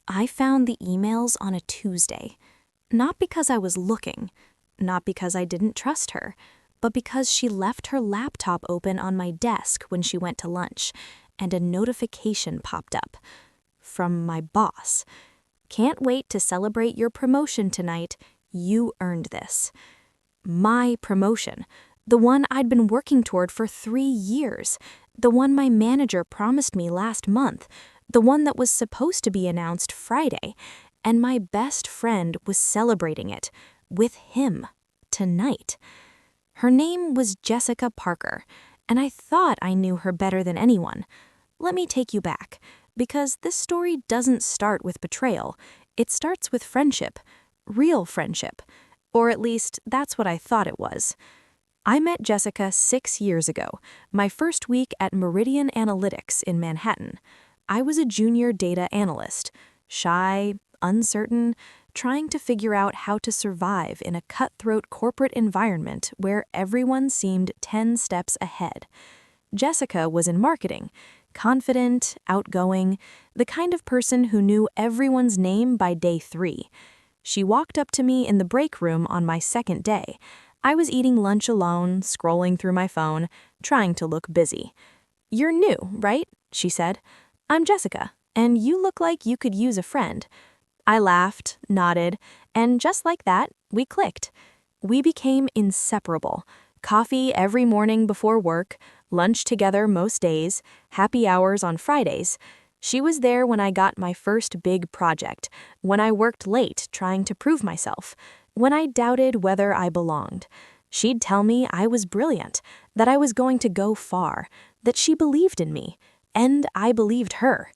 I found the emails on a Tuesday. Not because I was looking, not because I didn't trust her, but because she left her laptop open on my desk when she went to lunch, and a notification popped up. From my boss. Can't wait to celebrate your promotion tonight. You earned this. My promotion. The one I'd been working toward for 3 years. The one my manager promised me last month. The one that was supposed to be announced Friday. And my best friend was celebrating it. With him. Tonight. Her name was Jessica Parker, and I thought I knew her better than anyone. Let me take you back, because this story doesn't start with betrayal. It starts with friendship. Real friendship. Or at least, that's what I thought it was. I met Jessica 6 years ago, my first week at Meridian Analytics in Manhattan. I was a junior data analyst, shy, uncertain, trying to figure out how to survive in a cutthroat corporate environment where everyone seemed 10 steps ahead. Jessica was in marketing, confident, outgoing, the kind of person who knew everyone's name by day 3. She walked up to me in the break room on my second day. I was eating lunch alone, scrolling through my phone, trying to look busy. "You're new, right?" she said. "I'm Jessica, and you look like you could use a friend." I laughed, nodded, and just like that, we clicked. We became inseparable. Coffee every morning before work, lunch together most days, happy hours on Fridays. She was there when I got my first big project, when I worked late trying to prove myself, when I doubted whether I belonged. She'd tell me I was brilliant, that I was going to go far, that she believed in me, and I believed her.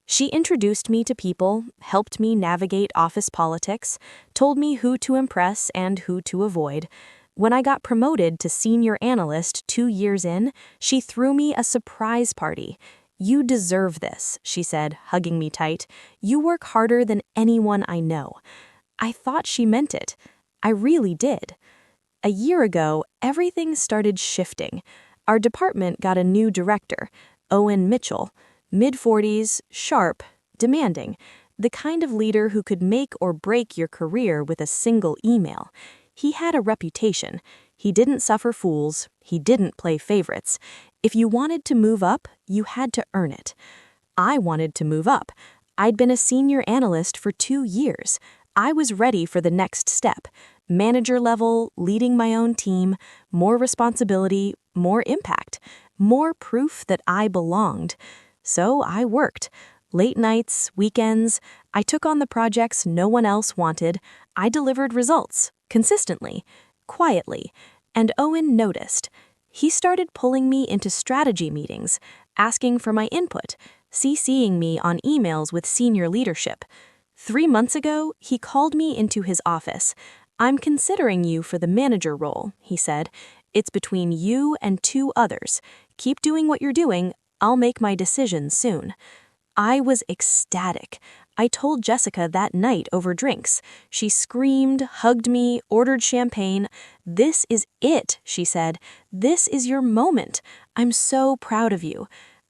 She introduced me to people, helped me navigate office politics, told me who to impress and who to avoid. When I got promoted to senior analyst 2 years in, she threw me a surprise party. "You deserve this," she said, hugging me tight. "You work harder than anyone I know." I thought she meant it. I really did. A year ago, everything started shifting. Our department got a new director, Owen Mitchell. Mid-40s, sharp, demanding, the kind of leader who could make or break your career with a single email. He had a reputation. He didn't suffer fools. He didn't play favorites. If you wanted to move up, you had to earn it. I wanted to move up. I'd been a senior analyst for 2 years. I was ready for the next step. Manager level, leading my own team, more responsibility, more impact, more proof that I belonged. So I worked. Late nights, weekends, I took on the projects no one else wanted. I delivered results, consistently, quietly, and Owen noticed. He started pulling me into strategy meetings, asking for my input, CCing me on emails with senior leadership. 3 months ago, he called me into his office. "I'm considering you for the manager role," he said. "It's between you and 2 others. Keep doing what you're doing. I'll make my decision soon." I was ecstatic. I told Jessica that night over drinks. She screamed, hugged me, ordered champagne. "This is it," she said. "This is your moment. I'm so proud of you."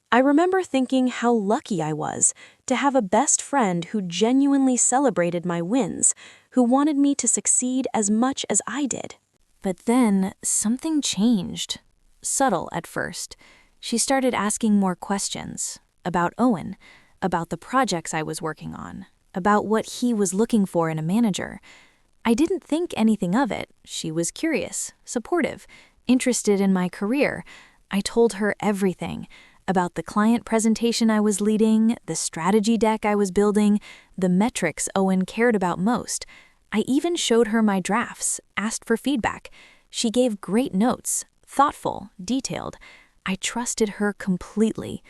I remember thinking how lucky I was to have a best friend who genuinely celebrated my wins, who wanted me to succeed as much as I did. But then something changed. Subtle at first. She started asking more questions about Owen, about the projects I was working on, about what he was looking for in a manager. I didn't think anything of it. She was curious, supportive, interested in my career. I told her everything about the client presentation I was leading, the strategy deck I was building, the metrics Owen cared about most. I even showed her my drafts, asked for feedback. She gave great notes, thoughtful, detailed. I trusted her completely.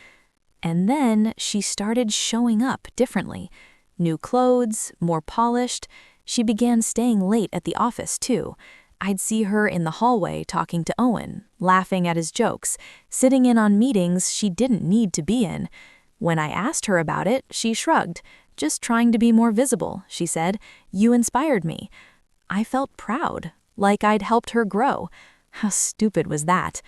And then she started showing up differently. New clothes, more polished. She began staying late at the office, too. I'd see her in the hallway talking to Owen, laughing at his jokes, sitting in on meetings she didn't need to be in. When I asked her about it, she shrugged. "Just trying to be more visible," she said. "You inspired me." I felt proud, like I'd helped her grow. How stupid was that?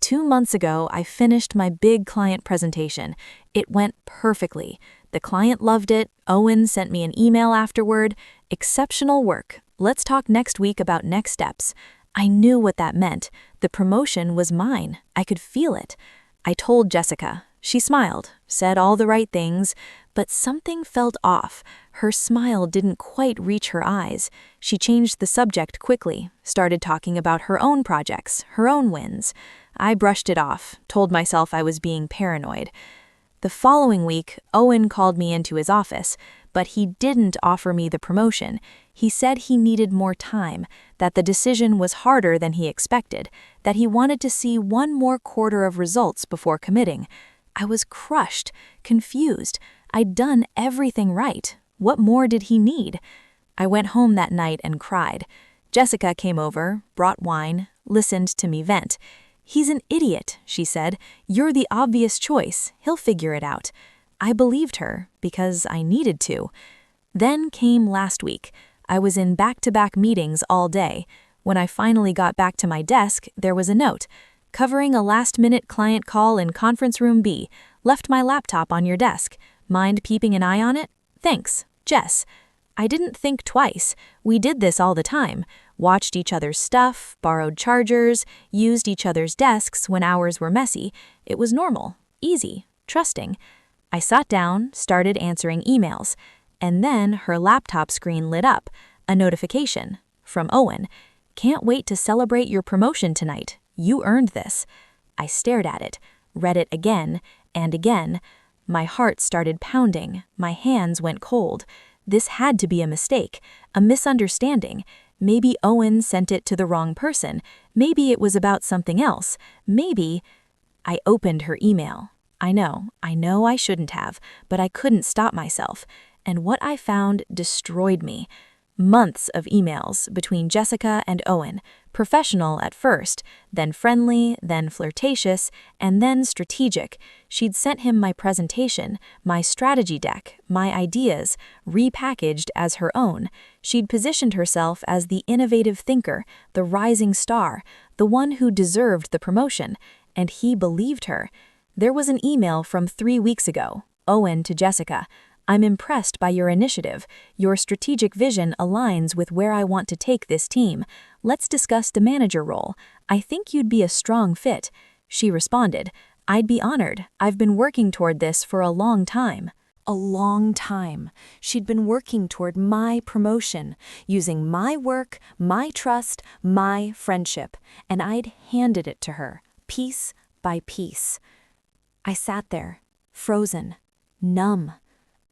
2 months ago, I finished my big client presentation. It went perfectly. The client loved it. Owen sent me an email afterward. Exceptional work. Let's talk next week about next steps. I knew what that meant. The promotion was mine. I could feel it. I told Jessica. She smiled, said all the right things, but something felt off. Her smile didn't quite reach her eyes. She changed the subject quickly, started talking about her own projects, her own wins. I brushed it off, told myself I was being paranoid. The following week, Owen called me into his office, but he didn't offer me the promotion. He said he needed more time, that the decision was harder than he expected, that he wanted to see one more quarter of results before committing. I was crushed, confused. I'd done everything right. What more did he need? I went home that night and cried. Jessica came over, brought wine, listened to me vent. "He's an idiot," she said. "You're the obvious choice. He'll figure it out." I believed her, because I needed to. Then came last week. I was in back-to-back meetings all day. When I finally got back to my desk, there was a note. "Covering a last-minute client call in conference room B. Left my laptop on your desk. Mind peeping an eye on it? Thanks, Jess." I didn't think twice. We did this all the time. Watched each other's stuff, borrowed chargers, used each other's desks when hours were messy. It was normal, easy, trusting. I sat down, started answering emails. And then her laptop screen lit up. A notification from Owen. "Can't wait to celebrate your promotion tonight. You earned this." I stared at it, read it again and again. My heart started pounding. My hands went cold. This had to be a mistake, a misunderstanding. Maybe Owen sent it to the wrong person. Maybe it was about something else. Maybe... I opened her email. I know I shouldn't have, but I couldn't stop myself. And what I found destroyed me. Months of emails between Jessica and Owen, professional at first, then friendly, then flirtatious, and then strategic. She'd sent him my presentation, my strategy deck, my ideas, repackaged as her own. She'd positioned herself as the innovative thinker, the rising star, the one who deserved the promotion, and he believed her. There was an email from 3 weeks ago, Owen to Jessica. "I'm impressed by your initiative. Your strategic vision aligns with where I want to take this team. Let's discuss the manager role. I think you'd be a strong fit." She responded, "I'd be honored. I've been working toward this for a long time." A long time. She'd been working toward my promotion, using my work, my trust, my friendship, and I'd handed it to her, piece by piece. I sat there, frozen, numb.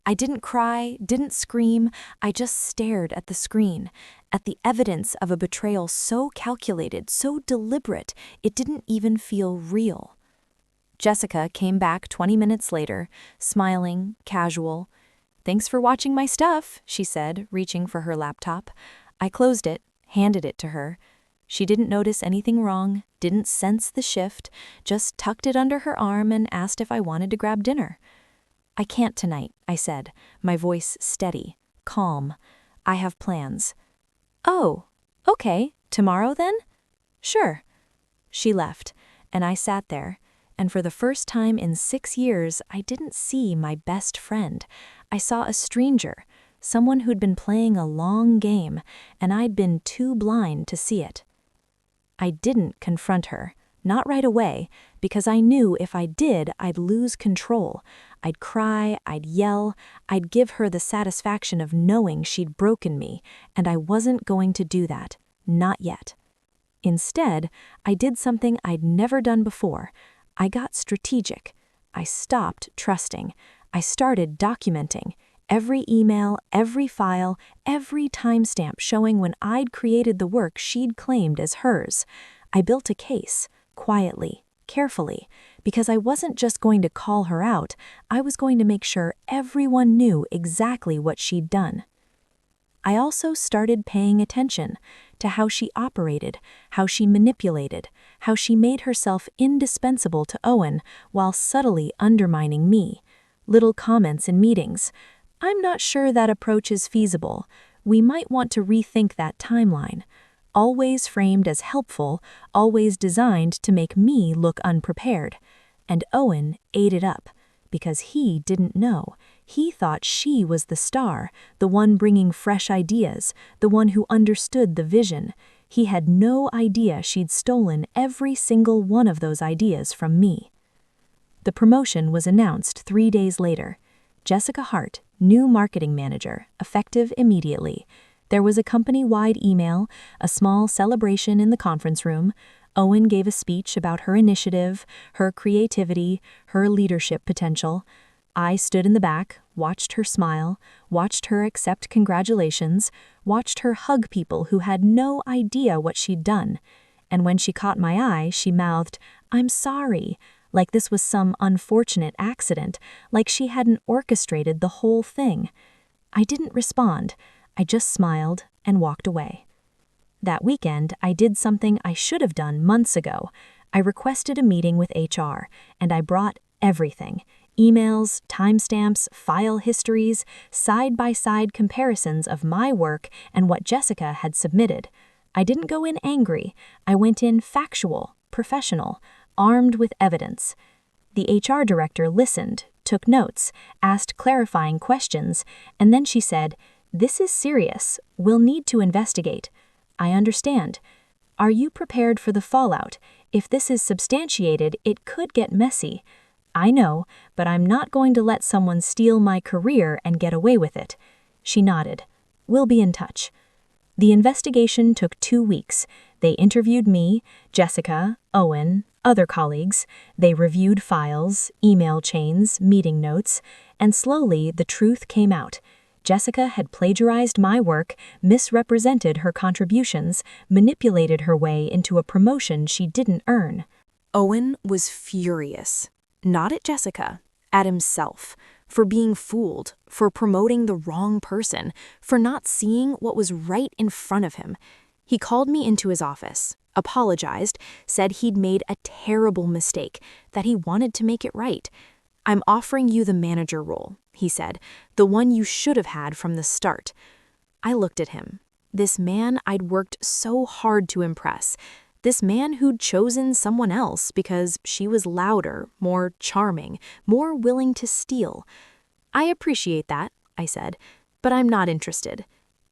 I didn't cry, didn't scream, I just stared at the screen, at the evidence of a betrayal so calculated, so deliberate, it didn't even feel real. Jessica came back 20 minutes later, smiling, casual. "Thanks for watching my stuff," she said, reaching for her laptop. I closed it, handed it to her. She didn't notice anything wrong, didn't sense the shift, just tucked it under her arm and asked if I wanted to grab dinner. "I can't tonight," I said, my voice steady, calm. "I have plans." "Oh, okay. Tomorrow then?" "Sure." She left, and I sat there, and for the first time in 6 years, I didn't see my best friend. I saw a stranger, someone who'd been playing a long game, and I'd been too blind to see it. I didn't confront her. Not right away, because I knew if I did, I'd lose control. I'd cry, I'd yell, I'd give her the satisfaction of knowing she'd broken me, and I wasn't going to do that. Not yet. Instead, I did something I'd never done before. I got strategic. I stopped trusting. I started documenting. Every email, every file, every timestamp showing when I'd created the work she'd claimed as hers. I built a case. Quietly, carefully, because I wasn't just going to call her out, I was going to make sure everyone knew exactly what she'd done. I also started paying attention to how she operated, how she manipulated, how she made herself indispensable to Owen while subtly undermining me. Little comments in meetings. "I'm not sure that approach is feasible. We might want to rethink that timeline." Always framed as helpful, always designed to make me look unprepared. And Owen ate it up, because he didn't know. He thought she was the star, the one bringing fresh ideas, the one who understood the vision. He had no idea she'd stolen every single one of those ideas from me. The promotion was announced 3 days later. Jessica Hart, new marketing manager, effective immediately. There was a company-wide email, a small celebration in the conference room. Owen gave a speech about her initiative, her creativity, her leadership potential. I stood in the back, watched her smile, watched her accept congratulations, watched her hug people who had no idea what she'd done. And when she caught my eye, she mouthed, "I'm sorry," like this was some unfortunate accident, like she hadn't orchestrated the whole thing. I didn't respond. I just smiled and walked away. That weekend, I did something I should have done months ago. I requested a meeting with HR, and I brought everything: emails, timestamps, file histories, side-by-side comparisons of my work and what Jessica had submitted. I didn't go in angry. I went in factual, professional, armed with evidence. The HR director listened, took notes, asked clarifying questions, and then she said, "This is serious. We'll need to investigate. I understand. Are you prepared for the fallout? If this is substantiated, it could get messy. I know, but I'm not going to let someone steal my career and get away with it." She nodded. "We'll be in touch." The investigation took 2 weeks. They interviewed me, Jessica, Owen, other colleagues. They reviewed files, email chains, meeting notes, and slowly the truth came out. Jessica had plagiarized my work, misrepresented her contributions, manipulated her way into a promotion she didn't earn. Owen was furious. Not at Jessica, at himself, for being fooled, for promoting the wrong person, for not seeing what was right in front of him. He called me into his office, apologized, said he'd made a terrible mistake, that he wanted to make it right. "I'm offering you the manager role," he said, "the one you should have had from the start." I looked at him. This man I'd worked so hard to impress. This man who'd chosen someone else because she was louder, more charming, more willing to steal. "I appreciate that," I said, "but I'm not interested."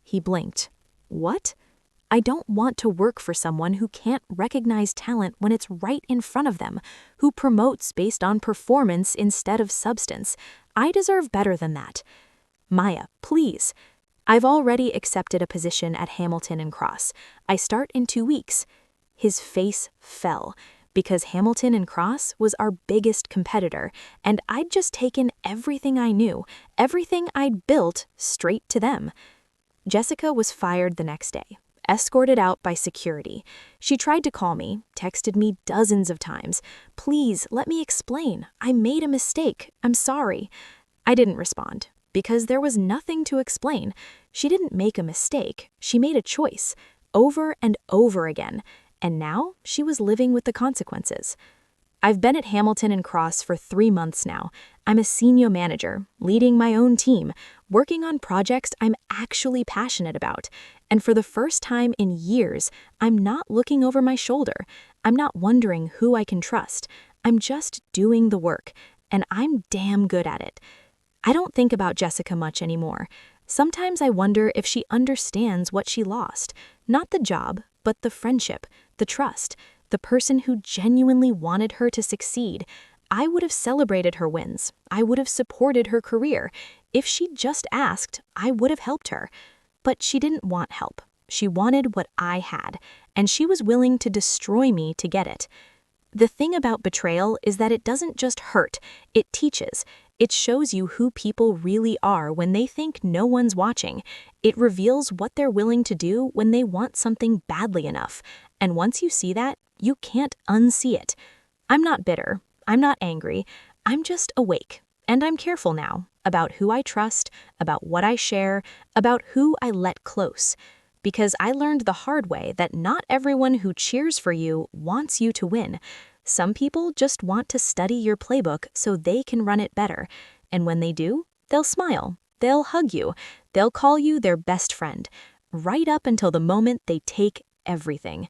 He blinked. "What?" "I don't want to work for someone who can't recognize talent when it's right in front of them, who promotes based on performance instead of substance. I deserve better than that." "Maya, please." "I've already accepted a position at Hamilton and Cross. I start in 2 weeks." His face fell, because Hamilton and Cross was our biggest competitor, and I'd just taken everything I knew, everything I'd built, straight to them. Jessica was fired the next day, escorted out by security. She tried to call me, texted me dozens of times. "Please, let me explain. I made a mistake. I'm sorry." I didn't respond, because there was nothing to explain. She didn't make a mistake. She made a choice, over and over again, and now she was living with the consequences. I've been at Hamilton and Cross for 3 months now. I'm a senior manager, leading my own team, working on projects I'm actually passionate about. And for the first time in years, I'm not looking over my shoulder. I'm not wondering who I can trust. I'm just doing the work, and I'm damn good at it. I don't think about Jessica much anymore. Sometimes I wonder if she understands what she lost. Not the job, but the friendship, the trust, the person who genuinely wanted her to succeed. I would have celebrated her wins. I would have supported her career. If she'd just asked, I would have helped her. But she didn't want help. She wanted what I had, and she was willing to destroy me to get it. The thing about betrayal is that it doesn't just hurt, it teaches. It shows you who people really are when they think no one's watching. It reveals what they're willing to do when they want something badly enough. And once you see that, you can't unsee it. I'm not bitter. I'm not angry. I'm just awake. And I'm careful now about who I trust, about what I share, about who I let close. Because I learned the hard way that not everyone who cheers for you wants you to win. Some people just want to study your playbook so they can run it better. And when they do, they'll smile, they'll hug you, they'll call you their best friend, right up until the moment they take everything.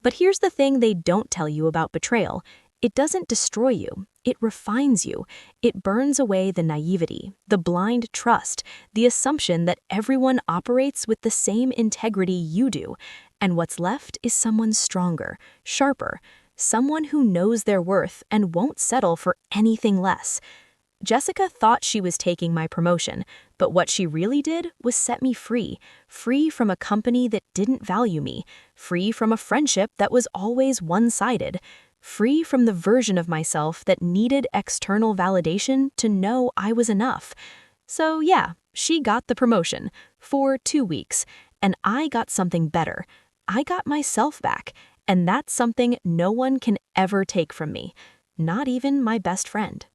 But here's the thing they don't tell you about betrayal. It doesn't destroy you, it refines you. It burns away the naivety, the blind trust, the assumption that everyone operates with the same integrity you do. And what's left is someone stronger, sharper, someone who knows their worth and won't settle for anything less. Jessica thought she was taking my promotion, but what she really did was set me free, free from a company that didn't value me, free from a friendship that was always one-sided, free from the version of myself that needed external validation to know I was enough. So yeah, she got the promotion for 2 weeks, and I got something better. I got myself back, and that's something no one can ever take from me, not even my best friend.